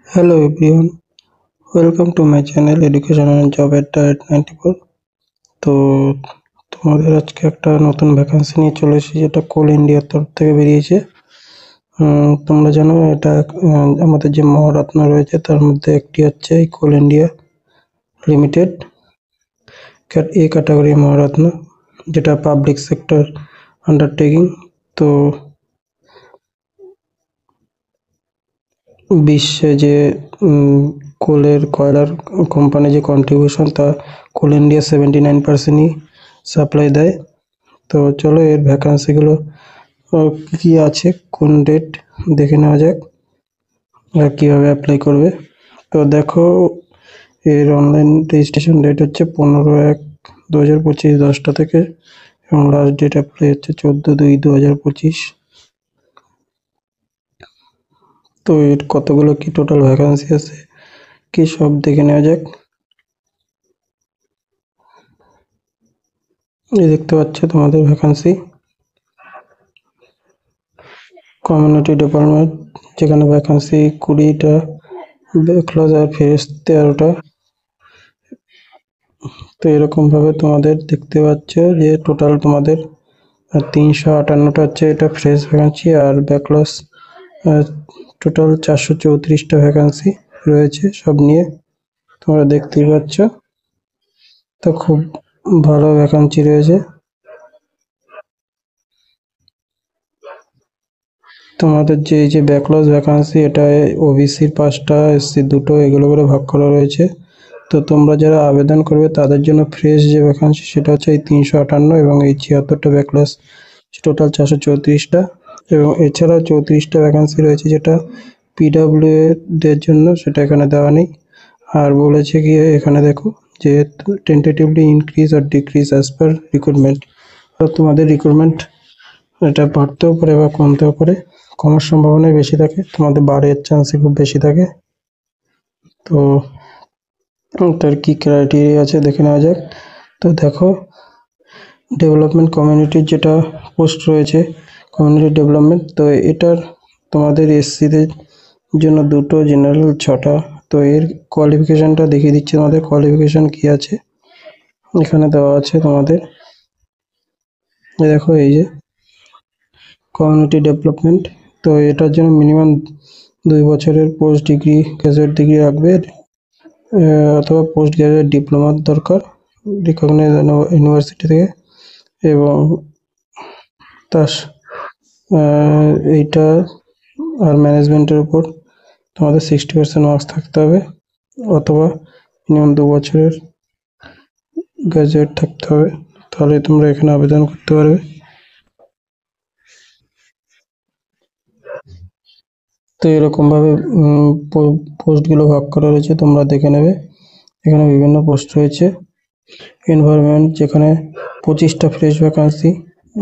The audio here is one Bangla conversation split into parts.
Hello everyone, welcome to my channel Education and Job at 94। তো তোমাদের আজকে একটা নতুন ভ্যাকান্সি নিয়ে চলে এসেছি, যেটা কোল ইন্ডিয়ার তরফ থেকে বেরিয়েছে। তোমরা জানো এটা আমাদের যে মহারত্ন রয়েছে তার মধ্যে একটি হচ্ছে এই Coal India limited A category Maharatna, যেটা পাবলিক সেক্টর আন্ডারটেকিং। তো বিশ্বে যে কয়লার কোম্পানি যে কন্ট্রিবিউশন, তা কোল ইন্ডিয়া 79%ই সাপ্লাই দেয়। তো চলো এর ভ্যাকান্সিগুলো কি আছে, কোন ডেট দেখে নেওয়া যাক আর কীভাবে অ্যাপ্লাই করবে। তো দেখো, এর অনলাইন রেজিস্ট্রেশন ডেট হচ্ছে 15/1/2025 10টা থেকে, এবং লাস্ট ডেট অ্যাপ্লাই হচ্ছে 14/2/2025। তো এর কতগুলো কি টোটাল ভ্যাকান্সি আছে কি সব দেখে নেওয়া যাক। এই দেখতে পাচ্ছ তোমাদের ভ্যাকান্সি, কমিউনিটি ডেভেলপমেন্ট, যেখানে ভ্যাকান্সি 20টা, ব্যাকলজ আর ফ্রেশ 13টা। তো এরকমভাবে তোমাদের দেখতে পাচ্ছ যে টোটাল তোমাদের 358টা হচ্ছে এটা ফ্রেশ ভ্যাকান্সি, আর ব্যাকলজ টোটাল 434টা ভ্যাকান্সি রয়েছে সব নিয়ে, তোমরা দেখতেই পাচ্ছ। তো খুব ভালো ভ্যাকান্সি রয়েছে। তোমাদের যে এই যে ব্যাকলজ ভ্যাকান্সি, এটা ওবিসির 5টা, এসসি 2টো, এগুলো করে ভাগ করা রয়েছে। তো তোমরা যারা আবেদন করবে তাদের জন্য ফ্রেশ যে ভ্যাকান্সি সেটা হচ্ছে এই 358, এবং এই 76টা ব্যাকলজ, টোটাল 434টা। এবং এছাড়াও 34টা ভ্যাকান্সি রয়েছে যেটা পিডাব্লিউ দের জন্য, সেটা এখানে দেওয়া নেই। আর বলেছে কি এখানে দেখো যে টেন্টেটিভলি ইনক্রিজ আর ডিক্রিজ অ্যাজ পার রিক্রুটমেন্ট। তোমাদের রিক্রুটমেন্ট এটা বাড়তেও পারে বা কমতেও পারে, কমার সম্ভাবনাই বেশি থাকে, তোমাদের বাড়ার চান্সই খুব বেশি থাকে। তো তার কি ক্রাইটেরিয়া আছে দেখে নেওয়া যাক। তো দেখো, ডেভেলপমেন্ট কমিউনিটির যেটা পোস্ট রয়েছে, কমিউনিটি ডেভেলপমেন্ট, তো এটার তোমাদের এসসিদের জন্য 2টো, জেনারেল 6টা। তো এর কোয়ালিফিকেশনটা দেখিয়ে দিচ্ছি, তোমাদের কোয়ালিফিকেশন কি আছে এখানে দেওয়া আছে তোমাদের। দেখো এই যে কমিউনিটি ডেভেলপমেন্ট, তো এটার জন্য মিনিমাম 2 বছরের পোস্ট ডিগ্রি, গ্রাজুয়েট ডিগ্রি রাখবে, অথবা পোস্ট গ্রাজুয়েট ডিপ্লোমার দরকার রিকগনাইজ ইউনিভার্সিটি থেকে। এবং তার এইটা আর ম্যানেজমেন্টের উপর তোমাদের 60% মার্কস থাকতে হবে, অথবা মিনিমাম 2 বছরের গ্রাজুয়েট থাকতে হবে, তাহলে তোমরা এখানে আবেদন করতে পারবে। তো এরকমভাবে পোস্টগুলো ভাগ করা রয়েছে, তোমরা দেখে নেবে। এখানে বিভিন্ন পোস্ট রয়েছে। এনভায়রনমেন্ট, যেখানে 25টা ফ্রেশ ভ্যাকান্সি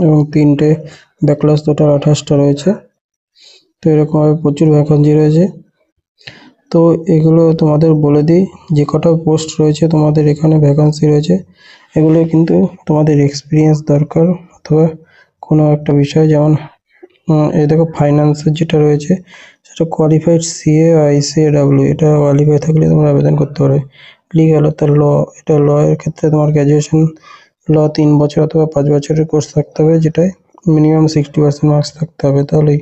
এবং 3টে ব্যাকলজ, টোটাল 28টা রয়েছে। তো এরকমভাবে প্রচুর ভ্যাকান্সি রয়েছে। তো এগুলো তোমাদের বলে দিই, যে কটা পোস্ট রয়েছে তোমাদের এখানে ভ্যাকান্সি রয়েছে, এগুলো কিন্তু তোমাদের এক্সপিরিয়েন্স দরকার, অথবা কোনো একটা বিষয়, যেমন এই দেখো ফাইন্যান্সের যেটা রয়েছে সেটা কোয়ালিফাইড সিএ, আইসিএডাব্লিউ, এটা কোয়ালিফাই থাকলে তোমরা আবেদন করতে পারবে। লিগ্যাল অর্থাৎ ল, এটা ল এর ক্ষেত্রে তোমার গ্র্যাজুয়েশন ল 3 বছর অথবা 5 বছরের কোর্স থাকতে হবে, যেটায় মিনিমাম 60% মার্কস থাকতে হবে, তাহলেই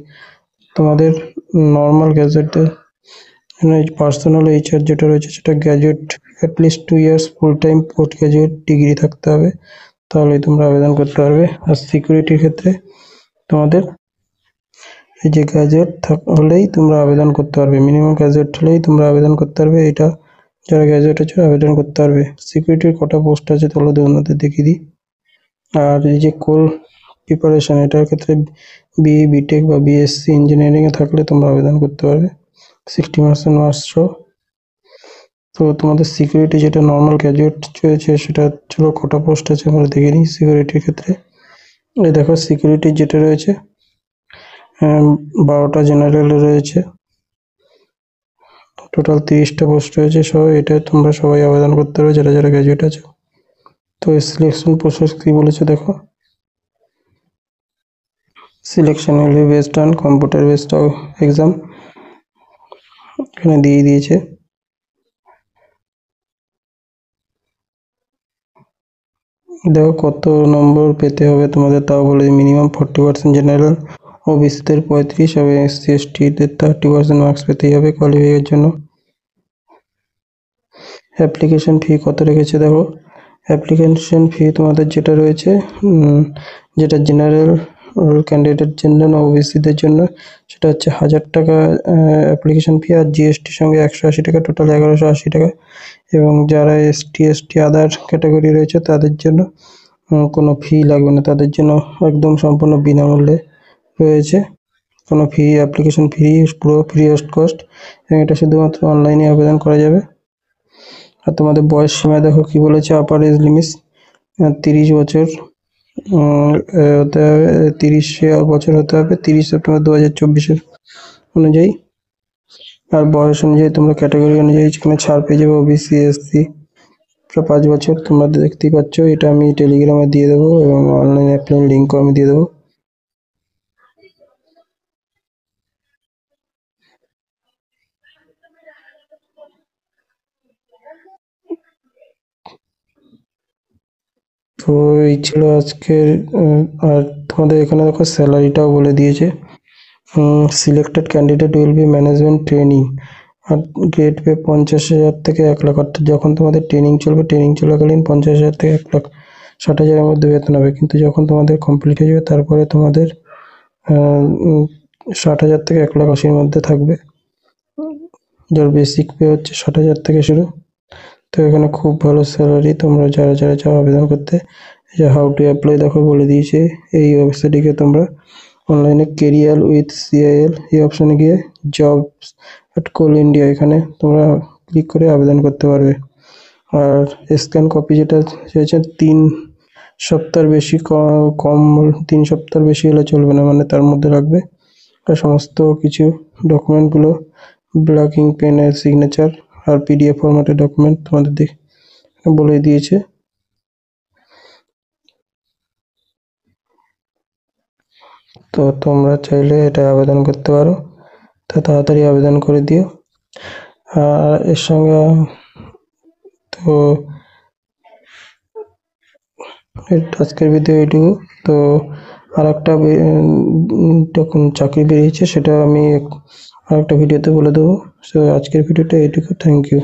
তোমাদের নর্মাল গ্র্যাজুয়েটদের পার্সোনাল এইচআর যেটা রয়েছে সেটা graduate at least 2 years full time post graduate degree থাকতে হবে, তাহলেই তোমরা আবেদন করতে পারবে। আর সিকিউরিটির ক্ষেত্রে তোমাদের এই যে গ্র্যাজুয়েট হলেই তোমরা আবেদন করতে পারবে, মিনিমাম গ্র্যাজুয়েট হলেই তোমরা আবেদন করতে পারবে। এটা যারা গ্র্যাজুয়েট আছে আবেদন করতে পারবে। সিকিউরিটির কটা পোস্ট আছে তাহলে তোমাদের দেখিয়ে দিই। আর এই যে কোল প্রিপারেশন, এটার ক্ষেত্রে বিএ, বিটেক বা বিএসসি ইঞ্জিনিয়ারিংয়ে থাকলে তোমরা আবেদন করতে পারবে 60% মার্কস সহ। তো তোমাদের সিকিউরিটি যেটা নর্মাল গ্র্যাজুয়েট রয়েছে, সেটা চলো কটা পোস্ট আছে আমরা দেখে নিই সিকিউরিটির ক্ষেত্রে। এই দেখো সিকিউরিটি যেটা রয়েছে 12টা জেনারেল রয়েছে, টোটাল 30টা পোস্ট রয়েছে সহ। এটা তোমরা সবাই আবেদন করতে পারবে যারা যারা গ্র্যাজুয়েট আছে। তো সিলেকশন প্রসেস কি বলেছে দেখো, selection will be based on computer based exam এখানে দিয়ে দিয়েছে। দেখো কত নম্বর পেতে হবে তোমাদের, তাও বলে মিনিমাম 40% জেনারেল, ওবিসিদের 35 এবং এসসি এসটিদের 30% মার্কস পেতেই হবে কোয়ালিফাইয়ের জন্য। অ্যাপ্লিকেশন ফি কত রেখেছে দেখো, অ্যাপ্লিকেশন ফি তোমাদের যেটা রয়েছে, যেটা জেনারেল ক্যান্ডিডেট জন্য, ওবিসিদের জন্য সেটা হচ্ছে 1000 টাকা অ্যাপ্লিকেশন ফি, আর জিএসটির সঙ্গে 180 টাকা, টোটাল 1180 টাকা। এবং যারা এসটি এসটি আদার ক্যাটাগরি রয়েছে তাদের জন্য কোনো ফি লাগবে না, তাদের জন্য একদম সম্পূর্ণ বিনামূল্যে রয়েছে, কোনো ফি অ্যাপ্লিকেশন ফি পুরো ফ্রি অফ কস্ট, এবং এটা শুধুমাত্র অনলাইনে আবেদন করা যাবে। আর তোমাদের বয়স সীমা দেখো কি বলেছে, আপার এজ লিমিট 30 বছর হতে হবে, 30 বছর হতে হবে 30 সেপ্টেম্বর 2024 অনুযায়ী। আর বয়স অনুযায়ী তোমরা ক্যাটাগরি অনুযায়ী যেখানে ছাড় পেয়ে যাবে, ওবিসি এসসি 5 বছর তোমরা দেখতেই পাচ্ছ। এটা আমি টেলিগ্রামে দিয়ে দেবো এবং অনলাইন অ্যাপ্লাই লিঙ্কও আমি দিয়ে দেবো। তো এই ছিল আজকের। আর তোমাদের এখানে দেখো স্যালারিটাও বলে দিয়েছে। Selected candidate will be management training আর গ্রেড পে 50,000 থেকে 1 লাখ, অর্থাৎ যখন তোমাদের ট্রেনিং চলবে, ট্রেনিং চলাকালীন 50,000 থেকে 1,60,000-এর মধ্যে বেতন হবে। কিন্তু যখন তোমাদের কমপ্লিট হয়ে যাবে তারপরে তোমাদের 60,000 থেকে 1,80,000-এর মধ্যে থাকবে। যার বেসিক পে হচ্ছে 60,000 থেকে শুরু। তো এখানে খুব ভালো স্যালারি, তোমরা যারা যারা চাও আবেদন করতে, যে হাউ টু অ্যাপ্লাই দেখো বলে দিয়েছে। এই ওয়েবসাইটে তোমরা অনলাইনে কেরিয়ার উইথ সিআইএল এই অপশানে গিয়ে জবস অ্যাট কোল ইন্ডিয়া, এখানে তোমরা ক্লিক করে আবেদন করতে পারবে। আর স্ক্যান কপি যেটা চেয়েছে 3 সপ্তাহের বেশি, কম 3 সপ্তাহের বেশি হলে চলবে না, মানে তার মধ্যে রাখবে। আর সমস্ত কিছু ডকুমেন্টগুলো ব্ল্যাক ইঙ্ক পেনের সিগনেচার আর পিডিএফ ফরম্যাটের ডকুমেন্ট তোমাদের বলে দিয়েছে। তো তোমরা চাইলে এটা আবেদন করতে পারো, তো তাড়াতাড়ি আবেদন করে দিও। আর এর সঙ্গে তো আজকের ভিডিও এইটুকু। তো আর একটা চাকরি বেরিয়েছে, সেটা আমি আর একটা ভিডিওতে বলে দেবো। সো আজকের ভিডিওটা এইটুকু, থ্যাংক ইউ।